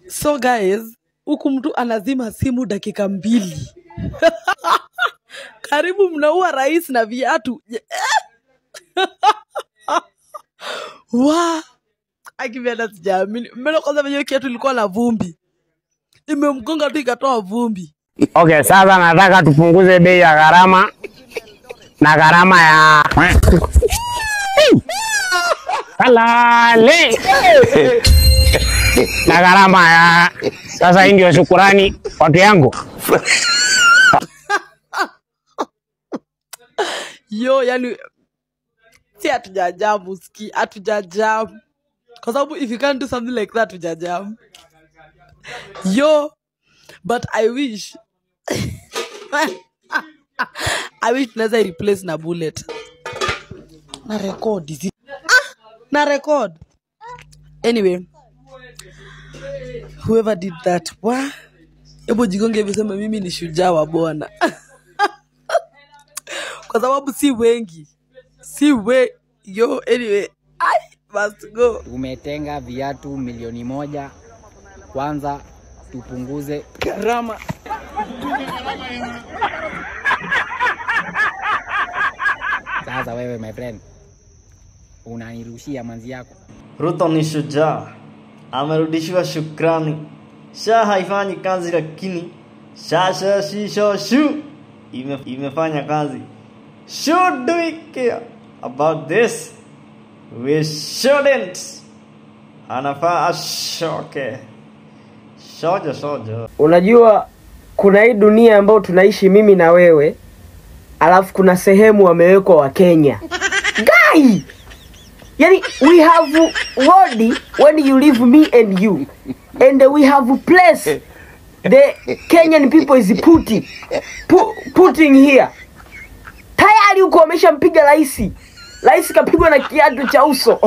So guys, huku mtu anazima simu dakika 2. Karibu mnaua rais na viatu. Wa akivenda sijaamini. Mbona kwanza hiyo kiatu ilikuwa na vumbi. Imemgonga tu ikatoa vumbi. Okay, sasa nataka tupunguze bei ya gharama na gharama ya halali na gharama ya sasa. Hii ndio shukrani watu yangu. Yo, yani si hatujajamu, ski hatujajamu. Kwa sababu if you can't do something like that, hatujajamu. Yo, but I wish I wish tunaweza replace na bullet. Na record is it? Na record. Anyway, whoever did that, wa hebu jigonge visema mimi ni shujaa wa bwana. Kwa sababu si wengi. Yo, anyway, I must go. Tumetenga viatu milioni 1. Kwanza tupunguze gharama. Sasa wewe my friend, unanirushia manzi yako. Ruto ni shujaa. Amerudishiwa shukrani. Sha haifanyi kazi lakini shu imefanya kazi. Should we care about this? We shouldn't. Anafaa ashoke. Soja. Unajua kuna hii dunia ambayo tunaishi mimi na wewe, alafu kuna sehemu wamewekwa wa Kenya. Guy! Yani we have world when you leave me and you. And we have place the Kenyan people is putting here. Tayari uko wameshampiga rais. Rais kapigwa na kiatu cha uso.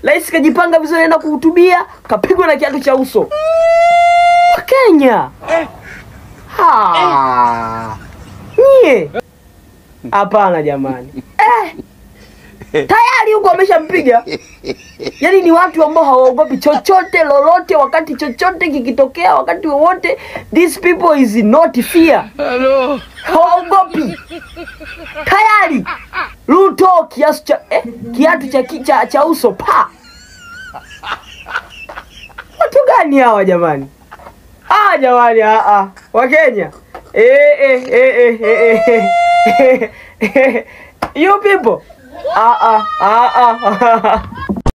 Rais kajipanga vizuri anaenda kuhutubia, kapigwa na kiatu cha uso. Kenya. Nie. Hapana jamani. Tayari huko wameshampiga. Yaani ni watu ambao hawaogopi chochote lolote, wakati chochote kikitokea wakati wowote. These people is not fear. Hello. Hawaogopi. Tayari Ruto kiatu cha uso pa. Watu gani hawa jamani? Jamani wa Kenya. You people.